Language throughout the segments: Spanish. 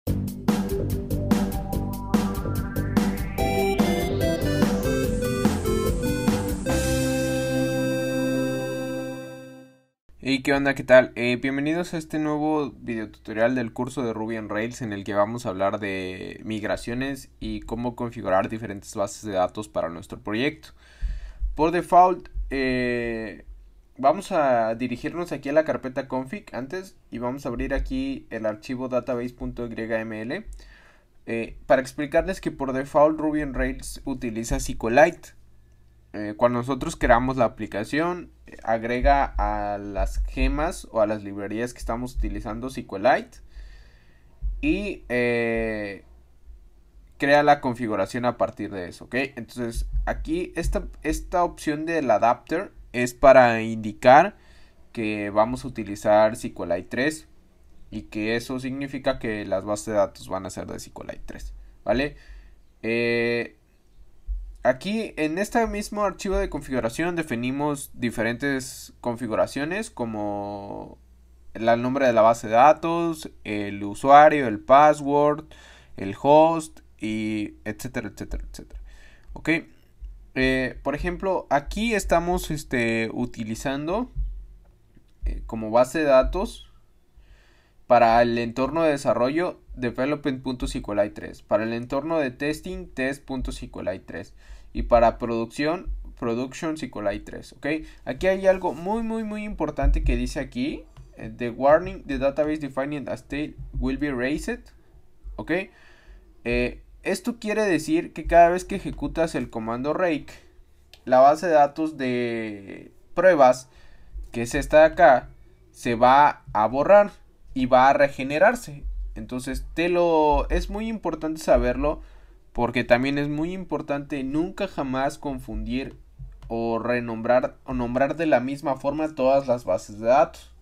Hey, ¿qué onda? ¿Qué tal? Bienvenidos a este nuevo video tutorial del curso de Ruby on Rails, en el que vamos a hablar de migraciones y cómo configurar diferentes bases de datos para nuestro proyecto. Por default, vamos a dirigirnos aquí a la carpeta config antes y vamos a abrir aquí el archivo database.yml para explicarles que por default Ruby on Rails utiliza SQLite. Cuando nosotros creamos la aplicación, agrega a las gemas o a las librerías que estamos utilizando SQLite y crea la configuración a partir de eso, ¿ok? Entonces aquí esta opción del adapter es para indicar que vamos a utilizar SQLite 3 y que eso significa que las bases de datos van a ser de SQLite 3, ¿vale? Aquí en este mismo archivo de configuración definimos diferentes configuraciones como el nombre de la base de datos, el usuario, el password, el host y etcétera, etcétera, etcétera. Ok. Por ejemplo, aquí estamos utilizando como base de datos para el entorno de desarrollo development.sqlite 3, para el entorno de testing test.sqlite 3 y para producción SQLite 3, ¿ok? Aquí hay algo muy importante que dice aquí, the warning, the database defining a state will be raised, ¿ok? Esto quiere decir que cada vez que ejecutas el comando rake, la base de datos de pruebas, que es esta de acá, se va a borrar y va a regenerarse. Entonces es muy importante saberlo, porque también es muy importante nunca jamás confundir o renombrar o nombrar de la misma forma todas las bases de datos.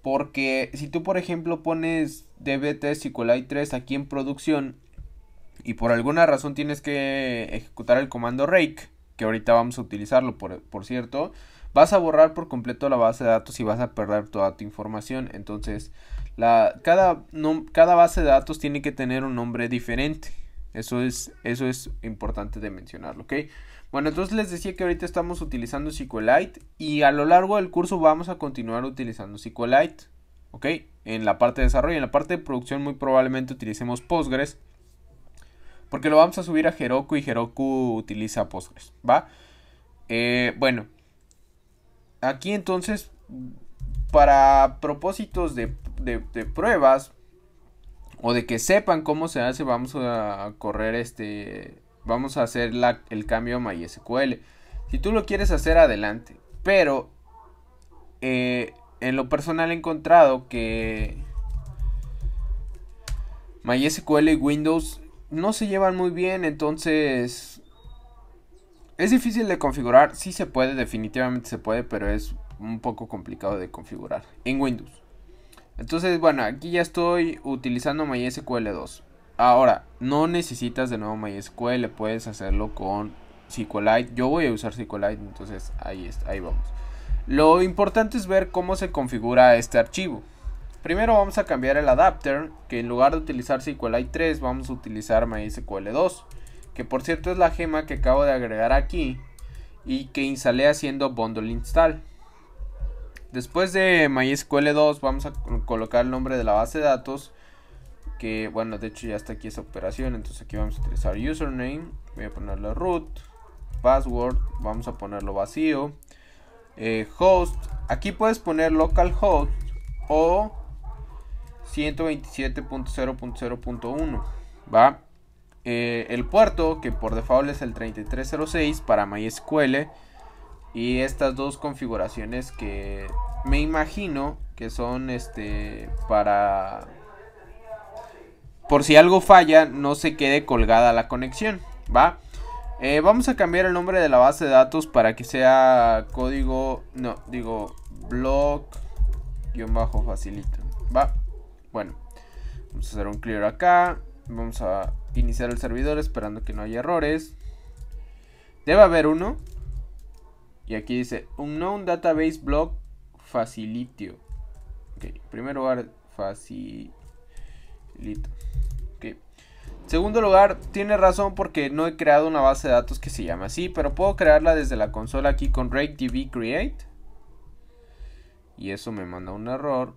Porque si tú, por ejemplo, pones dbt SQLite 3 aquí en producción y por alguna razón tienes que ejecutar el comando rake, que ahorita vamos a utilizarlo por cierto, vas a borrar por completo la base de datos y vas a perder toda tu información. Entonces cada base de datos tiene que tener un nombre diferente. Eso es importante de mencionarlo, ¿ok? Bueno, entonces les decía que ahorita estamos utilizando SQLite y a lo largo del curso vamos a continuar utilizando SQLite, ¿ok? En la parte de desarrollo. En la parte de producción muy probablemente utilicemos Postgres, porque lo vamos a subir a Heroku y Heroku utiliza Postgres, ¿va? Bueno, aquí entonces, para propósitos de pruebas o de que sepan cómo se hace, vamos a correr vamos a hacer el cambio a MySQL. Si tú lo quieres hacer, adelante, pero en lo personal he encontrado que MySQL y Windows no se llevan muy bien, entonces es difícil de configurar. Sí se puede, definitivamente se puede, pero es un poco complicado de configurar en Windows. Entonces, bueno, aquí ya estoy utilizando MySQL 2. Ahora, no necesitas de nuevo MySQL, puedes hacerlo con SQLite. Yo voy a usar SQLite, entonces ahí vamos. Lo importante es ver cómo se configura este archivo. Primero vamos a cambiar el adapter, que en lugar de utilizar SQLite 3 vamos a utilizar MySQL 2, que por cierto es la gema que acabo de agregar aquí y que instalé haciendo bundle install. Después de MySQL 2 vamos a colocar el nombre de la base de datos, que bueno, de hecho ya está aquí esa operación. Entonces aquí vamos a utilizar username, voy a ponerle root, password, vamos a ponerlo vacío, host, aquí puedes poner localhost o 127.0.0.1, ¿va? El puerto, que por default es el 3306 para MySQL. Y estas dos configuraciones que me imagino que son para, por si algo falla, no se quede colgada la conexión, ¿va? Vamos a cambiar el nombre de la base de datos para que sea blog-facilito, ¿va? Bueno, vamos a hacer un clear acá. Vamos a iniciar el servidor esperando que no haya errores. Debe haber uno. Y aquí dice unknown database blog facilitio. Ok, en primer lugar Listo. Ok. Segundo lugar, tiene razón porque no he creado una base de datos que se llama así, pero puedo crearla desde la consola aquí con RakeDB create. Y eso me manda un error.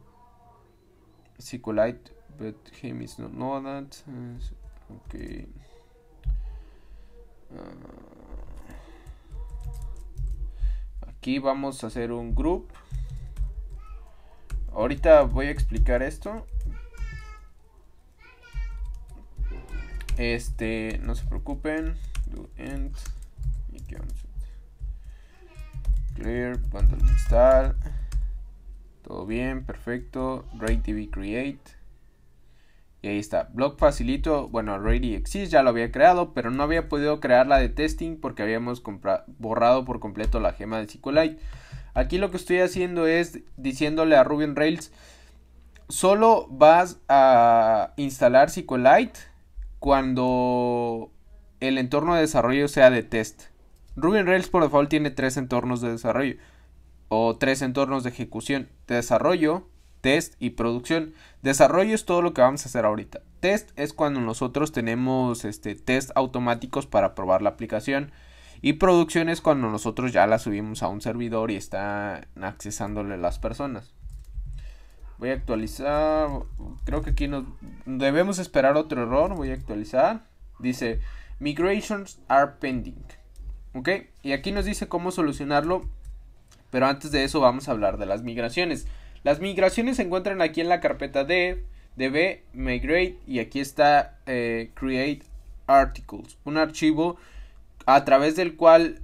SQLite, but him is not know that. Ok. Aquí vamos a hacer un group. Ahorita voy a explicar esto. No se preocupen. Do end. Y aquí vamos a clear, bundle install. Todo bien, perfecto. RakeDB create. Y ahí está. Block facilito. Bueno, already exist, ya lo había creado, pero no había podido crear la de testing porque habíamos borrado por completo la gema de SQLite. Aquí lo que estoy haciendo es diciéndole a Ruby on Rails: solo vas a instalar SQLite cuando el entorno de desarrollo sea de test. Ruby on Rails por default tiene 3 entornos de desarrollo o 3 entornos de ejecución: desarrollo, test y producción. Desarrollo es todo lo que vamos a hacer ahorita. Test es cuando nosotros tenemos test automáticos para probar la aplicación. Y producción es cuando nosotros ya la subimos a un servidor y están accesándole las personas. Voy a actualizar. Creo que aquí debemos esperar otro error. Voy a actualizar. Dice migrations are pending. Ok. Y aquí nos dice cómo solucionarlo. Pero antes de eso vamos a hablar de las migraciones. Las migraciones se encuentran aquí en la carpeta db migrate. Y aquí está create articles. Un archivo a través del cual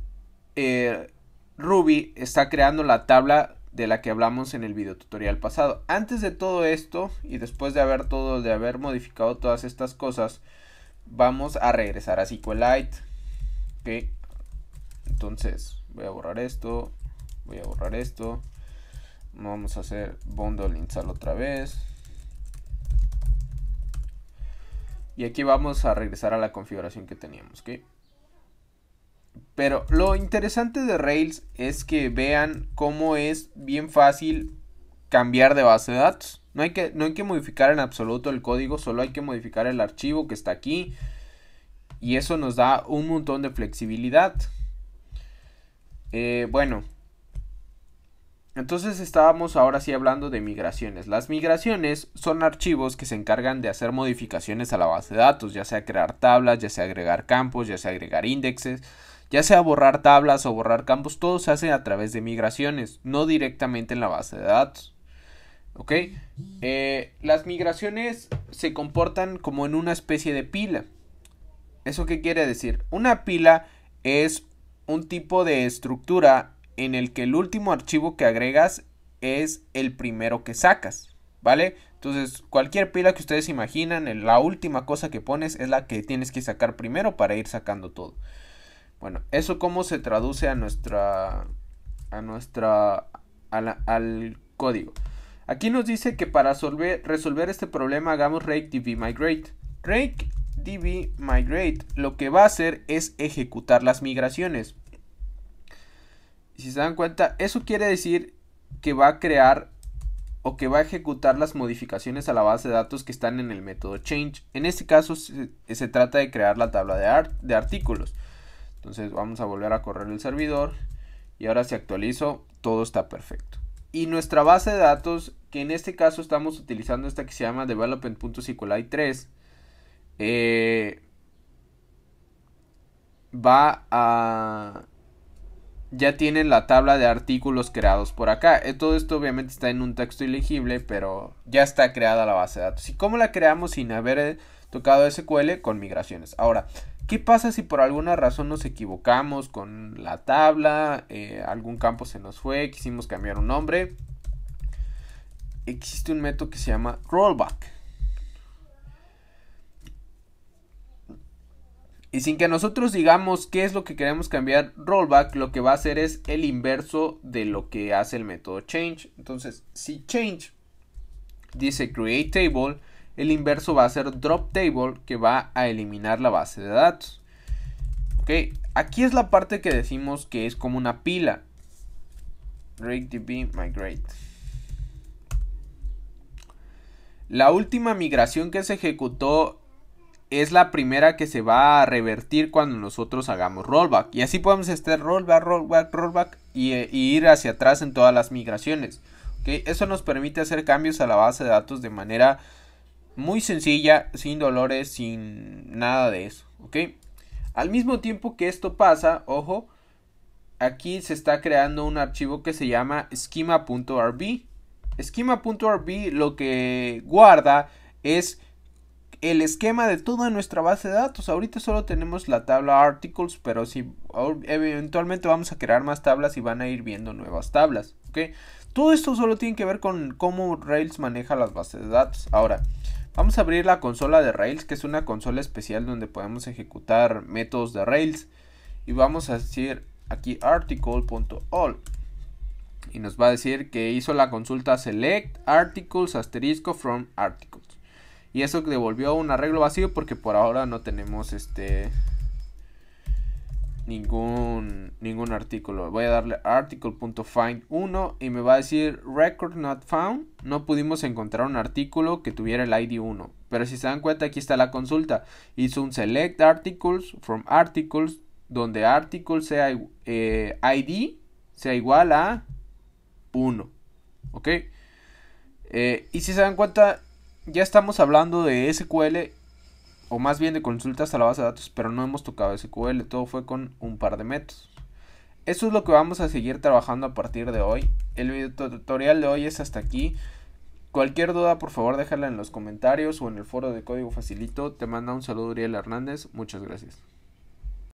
Ruby está creando la tabla de la que hablamos en el video tutorial pasado. Antes de todo esto y después de haber modificado todas estas cosas, vamos a regresar a SQLite. Ok. Entonces voy a borrar esto. Voy a borrar esto. Vamos a hacer bundle install otra vez. Y aquí vamos a regresar a la configuración que teníamos. ¿Ok? Pero lo interesante de Rails es que vean cómo es bien fácil cambiar de base de datos. No hay que modificar en absoluto el código, solo hay que modificar el archivo que está aquí. Y eso nos da un montón de flexibilidad. Bueno. Entonces estábamos ahora sí hablando de migraciones. Las migraciones son archivos que se encargan de hacer modificaciones a la base de datos. Ya sea crear tablas, ya sea agregar campos, ya sea agregar índices. Ya sea borrar tablas o borrar campos, todo se hace a través de migraciones, no directamente en la base de datos. ¿Ok? Las migraciones se comportan como en una especie de pila. ¿Eso qué quiere decir? Una pila es un tipo de estructura en el que el último archivo que agregas es el primero que sacas, ¿vale? Entonces, cualquier pila que ustedes imaginan, la última cosa que pones es la que tienes que sacar primero para ir sacando todo. Bueno, eso cómo se traduce al código. Aquí nos dice que para resolver este problema hagamos RakeDB migrate. RakeDB migrate lo que va a hacer es ejecutar las migraciones. Si se dan cuenta, eso quiere decir que va a crear o que va a ejecutar las modificaciones a la base de datos que están en el método change. En este caso se trata de crear la tabla de artículos. Entonces vamos a volver a correr el servidor. Y ahora si actualizo, todo está perfecto. Y nuestra base de datos, que en este caso estamos utilizando esta que se llama development.sqlite 3. Ya tienen la tabla de artículos creados por acá. Todo esto obviamente está en un texto ilegible, pero ya está creada la base de datos. ¿Y cómo la creamos sin haber tocado SQL? Con migraciones. Ahora, ¿qué pasa si por alguna razón nos equivocamos con la tabla? Algún campo se nos fue, quisimos cambiar un nombre. Existe un método que se llama rollback. Y sin que nosotros digamos qué es lo que queremos cambiar, rollback lo que va a hacer es el inverso de lo que hace el método change. Entonces, si change dice create table, el inverso va a ser drop table, que va a eliminar la base de datos. Ok, aquí es la parte que decimos que es como una pila. RakeDB migrate. La última migración que se ejecutó es la primera que se va a revertir cuando nosotros hagamos rollback. Y así podemos estar rollback y ir hacia atrás en todas las migraciones. ¿Okay? Eso nos permite hacer cambios a la base de datos de manera muy sencilla, sin dolores, sin nada de eso. ¿Okay? Al mismo tiempo que esto pasa, ojo, aquí se está creando un archivo que se llama schema.rb. Schema.rb lo que guarda es el esquema de toda nuestra base de datos. Ahorita solo tenemos la tabla articles, pero si eventualmente vamos a crear más tablas y van a ir viendo nuevas tablas. ¿Okay? Todo esto solo tiene que ver con cómo Rails maneja las bases de datos. Ahora, vamos a abrir la consola de Rails, que es una consola especial donde podemos ejecutar métodos de Rails. Y vamos a decir aquí article.all. Y nos va a decir que hizo la consulta select articles * from articles. Y eso devolvió un arreglo vacío porque por ahora no tenemos ningún artículo. Voy a darle article.find1 y me va a decir record not found. No pudimos encontrar un artículo que tuviera el ID 1. Pero si se dan cuenta, aquí está la consulta. Hizo un select articles from articles, donde article sea ID sea igual a 1. ¿Ok? Y si se dan cuenta, ya estamos hablando de SQL, o más bien de consultas a la base de datos, pero no hemos tocado SQL, todo fue con un par de métodos. Eso es lo que vamos a seguir trabajando a partir de hoy. El video tutorial de hoy es hasta aquí. Cualquier duda, por favor, déjala en los comentarios o en el foro de Código Facilito. Te manda un saludo Uriel Hernández. Muchas gracias.